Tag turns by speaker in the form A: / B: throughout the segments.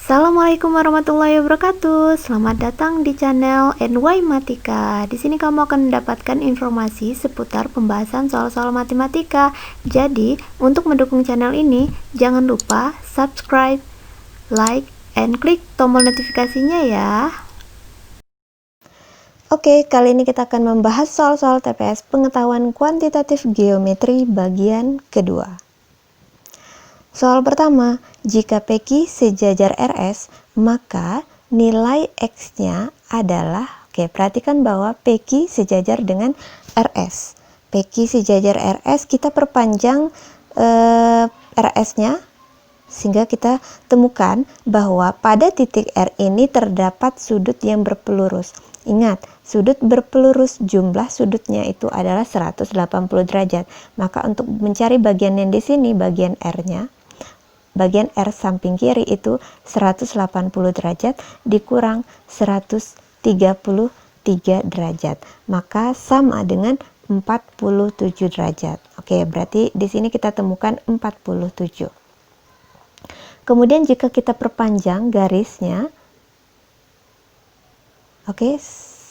A: Assalamualaikum warahmatullahi wabarakatuh. Selamat datang di channel NY Matika. Di sini kamu akan mendapatkan informasi seputar pembahasan soal-soal matematika. Jadi, untuk mendukung channel ini, jangan lupa subscribe, like, and klik tombol notifikasinya ya. Oke, kali ini kita akan membahas soal-soal TPS pengetahuan kuantitatif geometri bagian kedua. Soal pertama, jika PQ sejajar RS, maka nilai X-nya adalah, perhatikan bahwa PQ sejajar dengan RS. PQ sejajar RS, kita perpanjang RS-nya, sehingga kita temukan bahwa pada titik R ini terdapat sudut yang berpelurus. Ingat, sudut berpelurus jumlah sudutnya itu adalah 180 derajat. Maka untuk mencari bagian yang di sini, bagian R-nya, bagian R samping kiri itu 180 derajat dikurang 133 derajat. Maka sama dengan 47 derajat. Oke, berarti di sini kita temukan 47. Kemudian jika kita perpanjang garisnya,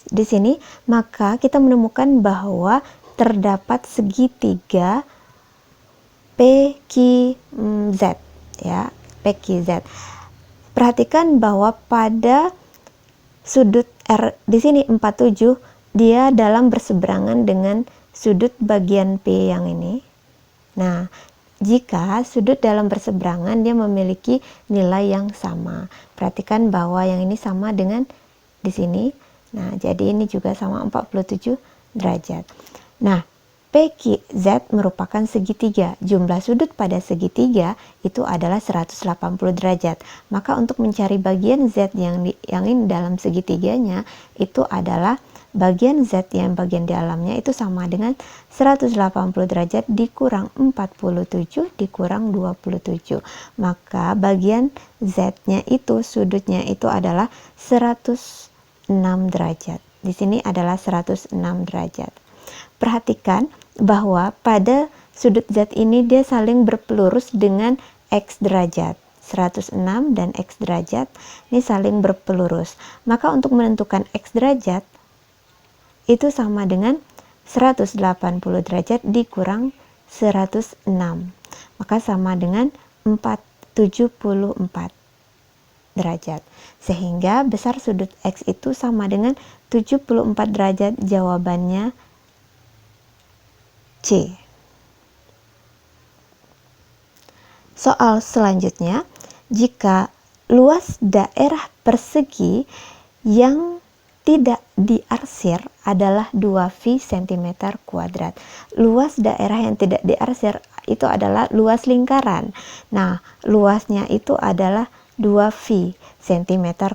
A: di sini, maka kita menemukan bahwa terdapat segitiga PQZ. Ya, PQZ. Perhatikan bahwa pada sudut R di sini 47, dia dalam berseberangan dengan sudut bagian P yang ini. Nah, jika sudut dalam berseberangan, dia memiliki nilai yang sama. Perhatikan bahwa yang ini sama dengan di sini. Nah, jadi ini juga sama 47 derajat. Nah, PQZ merupakan segitiga. Jumlah sudut pada segitiga itu adalah 180 derajat. Maka untuk mencari bagian Z yang ini dalam segitiganya, itu adalah bagian Z yang bagian dalamnya itu sama dengan 180 derajat dikurang 47 dikurang 27. Maka bagian Z-nya itu, sudutnya itu adalah 106 derajat. Di sini adalah 106 derajat. Perhatikan bahwa pada sudut Z ini dia saling berpelurus dengan X derajat. 106 dan X derajat ini saling berpelurus. Maka untuk menentukan X derajat itu sama dengan 180 derajat dikurang 106. Maka sama dengan 474 derajat. Sehingga besar sudut X itu sama dengan 74 derajat. Jawabannya C. Soal selanjutnya, jika luas daerah persegi yang tidak diarsir adalah 2V cm². Luas daerah yang tidak diarsir itu adalah luas lingkaran. Nah, luasnya itu adalah 2V cm².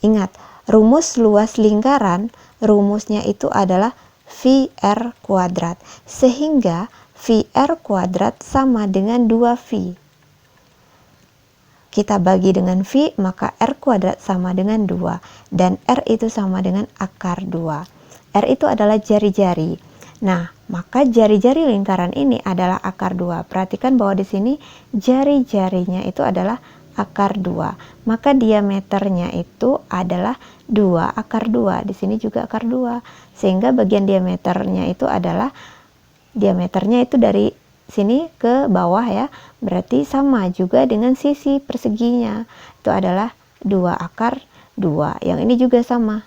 A: Ingat, rumus luas lingkaran, rumusnya itu adalah VR kuadrat, sehingga VR kuadrat sama dengan 2V. Kita bagi dengan V, maka R kuadrat sama dengan 2, dan R itu sama dengan akar 2. R itu adalah jari-jari. Nah, maka jari-jari lingkaran ini adalah akar 2. Perhatikan bahwa di sini jari-jarinya itu adalah akar 2. Maka diameternya itu adalah 2 akar 2. Di sini juga akar 2. Sehingga bagian diameternya itu adalah, diameternya itu dari sini ke bawah ya. Berarti sama juga dengan sisi perseginya. Itu adalah 2 akar 2. Yang ini juga sama.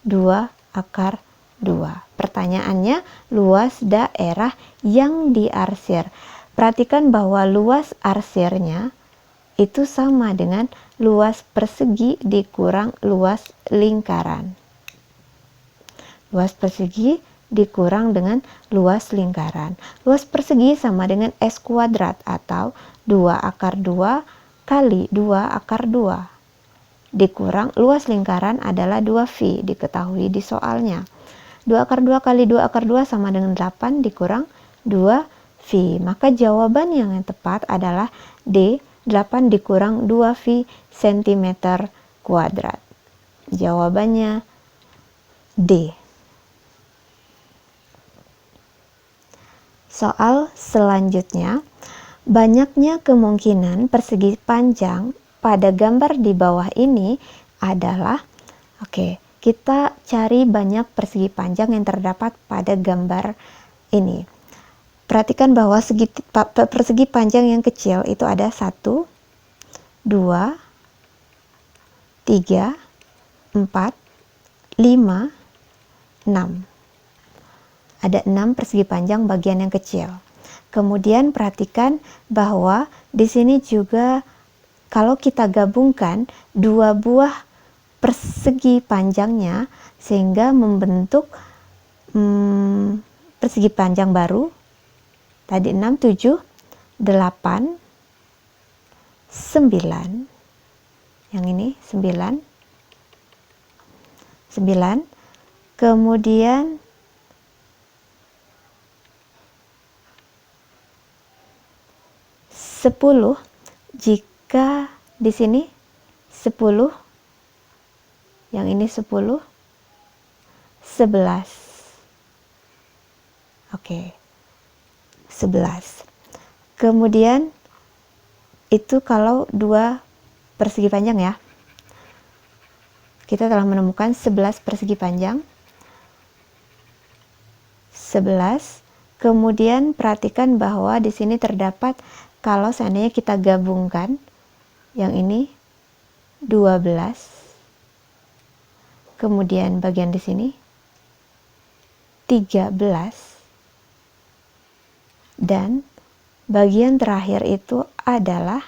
A: 2 akar 2. Pertanyaannya, luas daerah yang diarsir. Perhatikan bahwa luas arsirnya itu sama dengan luas persegi dikurang luas lingkaran. Luas persegi dikurang dengan luas lingkaran. Luas persegi sama dengan S kuadrat atau 2 akar 2 kali 2 akar 2. Dikurang luas lingkaran adalah 2V, diketahui di soalnya. 2 akar 2 kali 2 akar 2 sama dengan 8 dikurang 2V. Maka jawaban yang tepat adalah D, 8 dikurang 2V cm². Jawabannya D. Soal selanjutnya, banyaknya kemungkinan persegi panjang pada gambar di bawah ini adalah, kita cari banyak persegi panjang yang terdapat pada gambar ini. Perhatikan bahwa persegi panjang yang kecil itu ada 1, 2, 3, 4, 5, 6. Ada 6 persegi panjang bagian yang kecil. Kemudian perhatikan bahwa di sini juga kalau kita gabungkan dua buah persegi panjangnya sehingga membentuk persegi panjang baru. Tadi 6, 7, 8, 9. Yang ini 9. Kemudian 10, jika di sini 10, yang ini 10, 11. 11. Kemudian itu kalau dua persegi panjang ya. Kita telah menemukan 11 persegi panjang. 11. Kemudian perhatikan bahwa di sini terdapat, kalau seandainya kita gabungkan yang ini 12. Kemudian bagian di sini 13. Dan bagian terakhir itu adalah,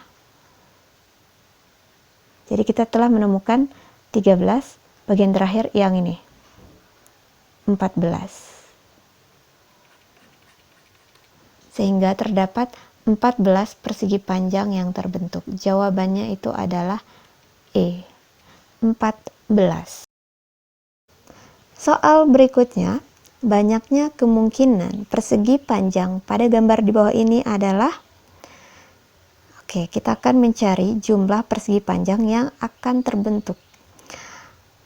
A: jadi kita telah menemukan 13, bagian terakhir yang ini 14. Sehingga terdapat 14 persegi panjang yang terbentuk. Jawabannya itu adalah E, 14. Soal berikutnya, banyaknya kemungkinan persegi panjang pada gambar di bawah ini adalah, kita akan mencari jumlah persegi panjang yang akan terbentuk.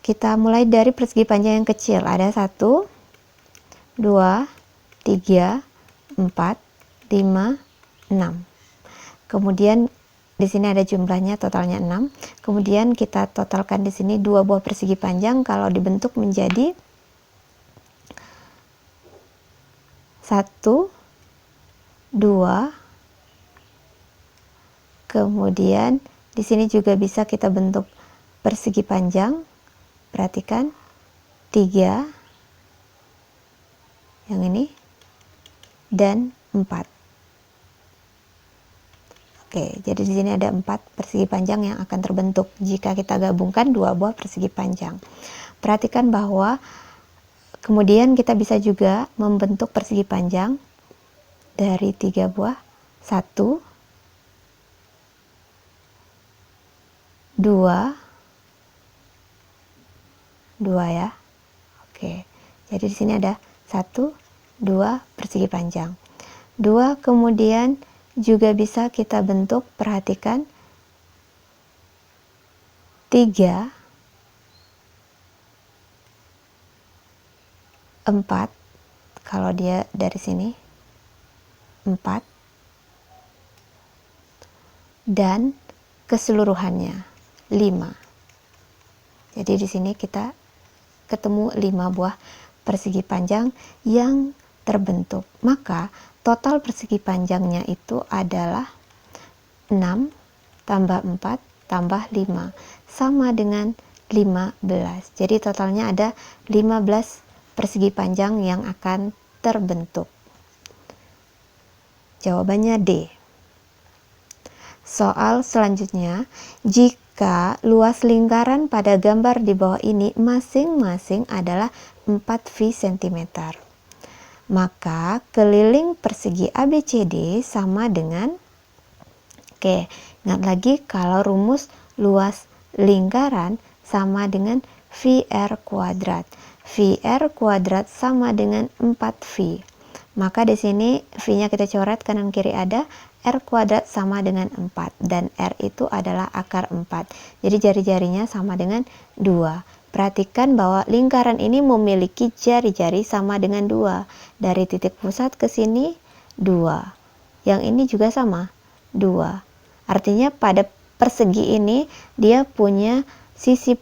A: Kita mulai dari persegi panjang yang kecil, ada 1, 2, 3, 4, 5, 6. Kemudian di sini ada jumlahnya, totalnya 6. Kemudian kita totalkan di sini dua buah persegi panjang, kalau dibentuk menjadi 1, 2. Kemudian di sini juga bisa kita bentuk persegi panjang. Perhatikan 3, yang ini, dan 4. Jadi di sini ada 4 persegi panjang yang akan terbentuk jika kita gabungkan dua buah persegi panjang. Perhatikan bahwa kemudian kita bisa juga membentuk persegi panjang dari 3 buah. 1, 2, 2 ya. Jadi di sini ada 1, 2 persegi panjang. 2, kemudian juga bisa kita bentuk, perhatikan 3, 4, kalau dia dari sini 4, dan keseluruhannya 5. Jadi di sini kita ketemu 5 buah persegi panjang yang terbentuk. Maka total persegi panjangnya itu adalah 6 tambah 4 tambah 5 sama dengan 15. Jadi totalnya ada 15 persegi panjang yang akan terbentuk. Jawabannya D. Soal selanjutnya, jika luas lingkaran pada gambar di bawah ini masing-masing adalah 4 V cm, maka keliling persegi ABCD sama dengan, ingat lagi kalau rumus luas lingkaran sama dengan VR kuadrat. VR kuadrat sama dengan 4V. Maka di sini V-nya kita coret, kanan kiri ada, R kuadrat sama dengan 4, dan R itu adalah akar 4. Jadi jari-jarinya sama dengan 2. Perhatikan bahwa lingkaran ini memiliki jari-jari sama dengan 2. Dari titik pusat ke sini 2. Yang ini juga sama, 2. Artinya pada persegi ini dia punya sisi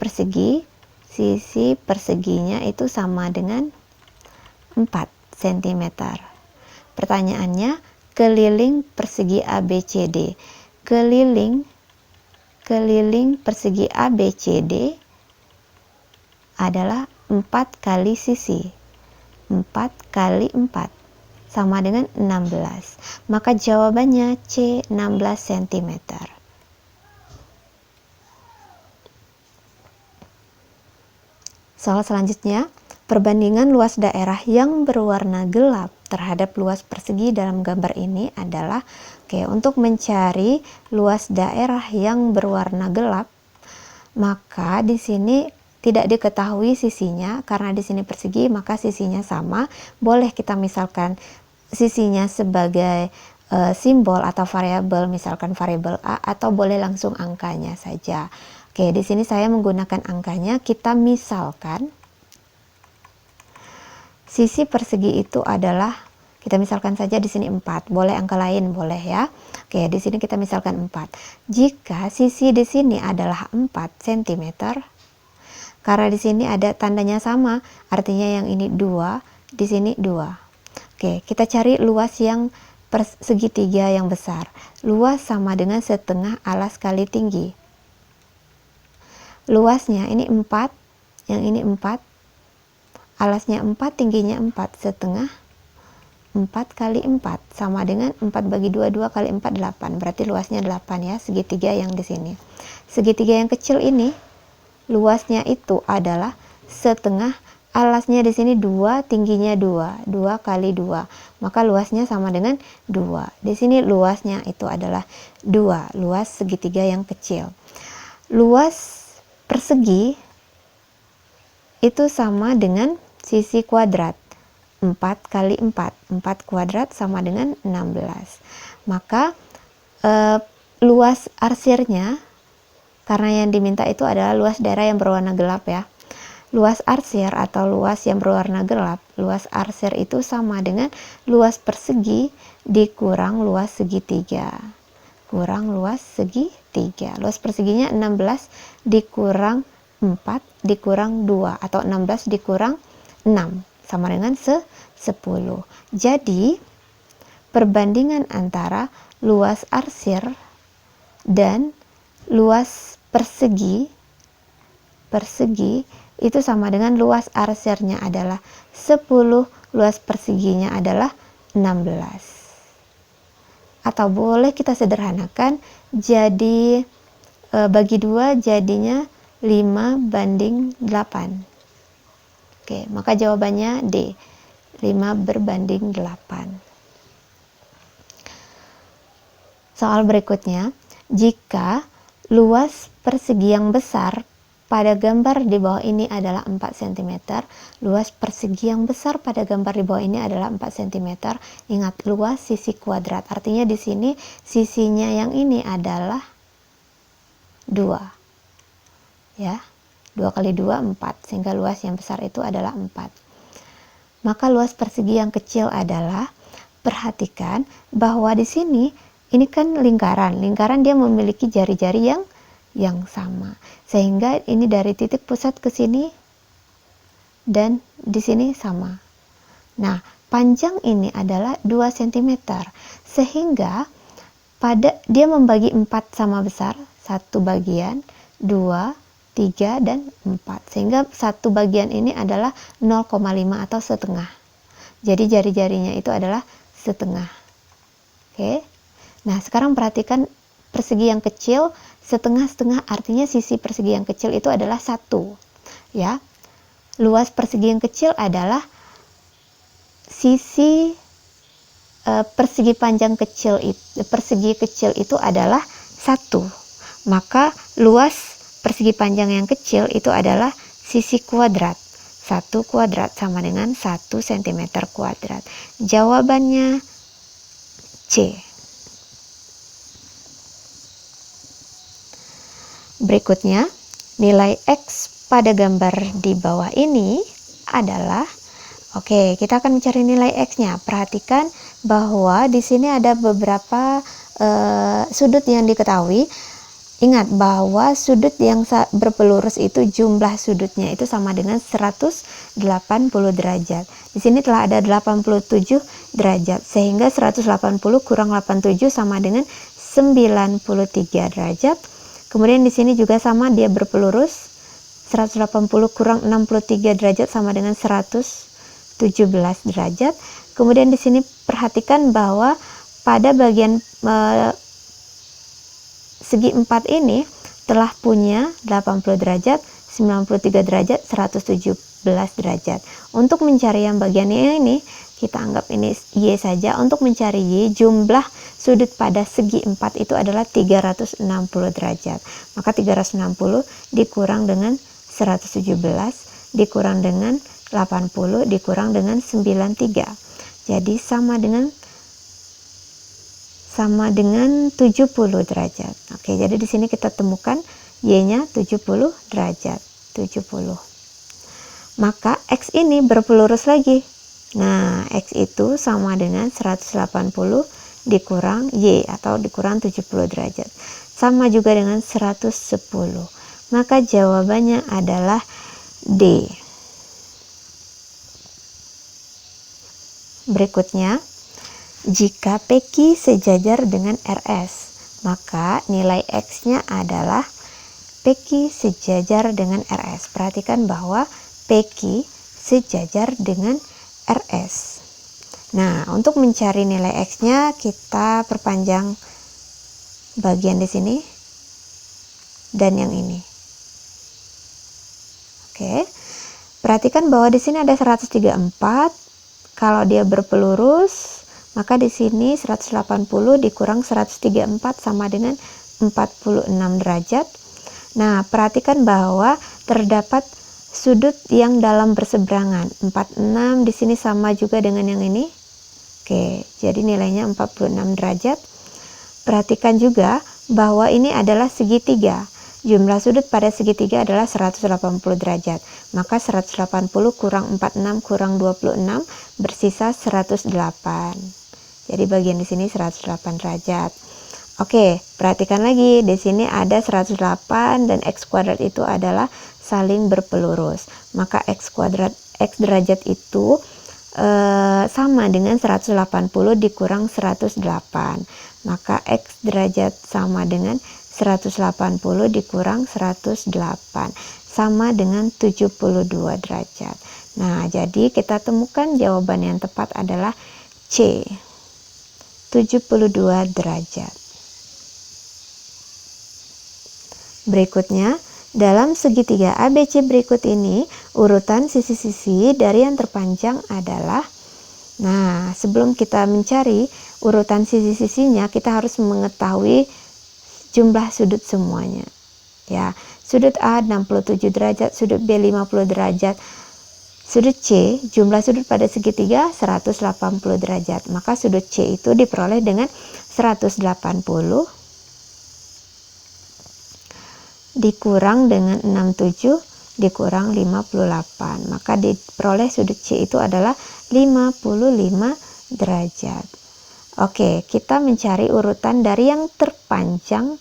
A: perseginya itu sama dengan 4 cm. Pertanyaannya, keliling persegi ABCD. Keliling persegi ABCD adalah 4 kali sisi. 4 kali 4 sama dengan 16. Maka jawabannya C, 16 cm. Soal selanjutnya, perbandingan luas daerah yang berwarna gelap terhadap luas persegi dalam gambar ini adalah, untuk mencari luas daerah yang berwarna gelap, maka di sini tidak diketahui sisinya, karena di sini persegi maka sisinya sama. Boleh kita misalkan sisinya sebagai simbol atau variabel, misalkan variabel A, atau boleh langsung angkanya saja. Di sini saya menggunakan angkanya. Kita misalkan sisi persegi itu adalah, kita misalkan saja di sini 4, boleh angka lain, boleh ya. Di sini kita misalkan 4. Jika sisi di sini adalah 4 cm, karena di sini ada tandanya sama, artinya yang ini 2, di sini 2. Kita cari luas yang segitiga yang besar. Luas sama dengan setengah alas kali tinggi. Luasnya ini 4, yang ini 4, alasnya 4, tingginya 4, setengah 4 kali 4 sama dengan 4 bagi 2, 2 kali 4, 8. Berarti luasnya 8 ya, segitiga yang di sini. Segitiga yang kecil ini, luasnya itu adalah setengah, alasnya di sini 2, tingginya 2, 2 kali 2. Maka luasnya sama dengan 2. Di sini luasnya itu adalah 2, luas segitiga yang kecil. Luas persegi itu sama dengan sisi kuadrat. 4 kali 4, 4 kuadrat sama dengan 16. Maka luas arsirnya, karena yang diminta itu adalah luas daerah yang berwarna gelap ya. Luas arsir atau luas yang berwarna gelap, luas arsir itu sama dengan luas persegi dikurang luas segitiga. Kurang luas segitiga. Luas perseginya 16 dikurang 4 dikurang 2, atau 16 dikurang 6 sama dengan 10. Jadi perbandingan antara luas arsir dan luas persegi itu sama dengan luas arsirnya adalah 10, luas perseginya adalah 16. Atau boleh kita sederhanakan jadi bagi 2 jadinya 5 banding 8. Maka jawabannya D, 5 berbanding 8. Soal berikutnya, jika luas persegi yang besar pada gambar di bawah ini adalah 4 cm, luas persegi yang besar pada gambar di bawah ini adalah 4 cm. Ingat, luas sisi kuadrat, artinya di sini sisinya yang ini adalah 2 ya, 2 kali 2 4, sehingga luas yang besar itu adalah 4. Maka luas persegi yang kecil adalah, perhatikan bahwa di sini ini kan lingkaran dia memiliki jari-jari yang sama, sehingga ini dari titik pusat ke sini dan di sini sama. Nah, panjang ini adalah 2 cm, sehingga dia membagi 4 sama besar, satu bagian, 2, 3, dan 4, sehingga satu bagian ini adalah 0,5 atau setengah. Jadi jari-jarinya itu adalah setengah. Nah, sekarang perhatikan persegi yang kecil, setengah-setengah, artinya sisi persegi yang kecil itu adalah 1 ya. Luas persegi yang kecil adalah sisi persegi panjang kecil persegi kecil itu adalah 1. Maka luas persegi panjang yang kecil itu adalah sisi kuadrat. 1 kuadrat sama dengan 1 cm kuadrat. Jawabannya C. Berikutnya, nilai X pada gambar di bawah ini adalah, kita akan mencari nilai X-nya. Perhatikan bahwa di sini ada beberapa sudut yang diketahui. Ingat bahwa sudut yang berpelurus itu jumlah sudutnya itu sama dengan 180 derajat. Di sini telah ada 87 derajat, sehingga 180 kurang 87 sama dengan 93 derajat. Kemudian di sini juga sama, dia berpelurus, 180 kurang 63 derajat sama dengan 117 derajat. Kemudian di sini perhatikan bahwa pada bagian segi 4 ini telah punya 80 derajat, 93 derajat, 117 derajat. Untuk mencari yang bagian ini, kita anggap ini Y saja. Untuk mencari Y, jumlah sudut pada segi 4 itu adalah 360 derajat. Maka 360 dikurang dengan 117 dikurang dengan 80 dikurang dengan 93. Jadi sama dengan 70 derajat. Oke, jadi di sini kita temukan Y-nya 70 derajat. 70. Maka X ini berpelurus lagi. Nah, X itu sama dengan 180 dikurang Y atau dikurang 70 derajat. Sama juga dengan 110. Maka jawabannya adalah D. Berikutnya, jika PQ sejajar dengan RS, maka nilai X-nya adalah PQ sejajar dengan RS. Perhatikan bahwa PQ sejajar dengan RS. Nah, untuk mencari nilai X-nya, kita perpanjang bagian di sini dan yang ini. Oke. Perhatikan bahwa di sini ada 134. Kalau dia berpelurus, maka di sini 180 dikurang 134 sama dengan 46 derajat. Nah, perhatikan bahwa terdapat sudut yang dalam berseberangan. 46 di sini sama juga dengan yang ini. Oke, jadi nilainya 46 derajat. Perhatikan juga bahwa ini adalah segitiga. Jumlah sudut pada segitiga adalah 180 derajat. Maka 180 kurang 46 kurang 26 bersisa 108. Jadi bagian di sini 108 derajat. Oke, perhatikan lagi, di sini ada 108 dan X kuadrat itu adalah saling berpelurus. Maka X derajat itu sama dengan 180 dikurang 108. Maka X derajat sama dengan 180 dikurang 108 sama dengan 72 derajat. Nah, jadi kita temukan jawaban yang tepat adalah C, 72 derajat. Berikutnya, dalam segitiga ABC berikut ini, urutan sisi-sisi dari yang terpanjang adalah, nah, sebelum kita mencari urutan sisi-sisinya, kita harus mengetahui jumlah sudut semuanya. Ya, sudut A 67 derajat, sudut B 50 derajat, sudut C, jumlah sudut pada segitiga 180 derajat. Maka sudut C itu diperoleh dengan 180 dikurang dengan 67 dikurang 58. Maka diperoleh sudut C itu adalah 55 derajat. Oke, kita mencari urutan dari yang terpanjang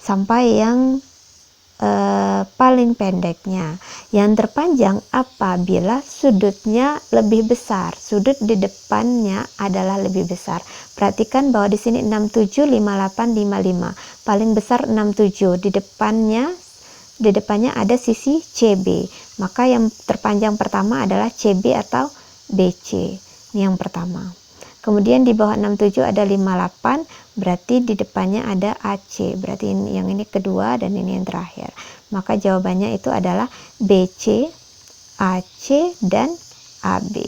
A: sampai yang paling pendeknya. Yang terpanjang apabila sudutnya lebih besar, sudut di depannya adalah lebih besar. Perhatikan bahwa di sini 67, 58, 55. Paling besar 67, di depannya ada sisi CB. Maka yang terpanjang pertama adalah CB atau BC. Ini yang pertama. Kemudian di bawah 67 ada 58, berarti di depannya ada AC, berarti yang ini kedua dan ini yang terakhir. Maka jawabannya itu adalah BC, AC, dan AB.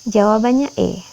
A: Jawabannya E.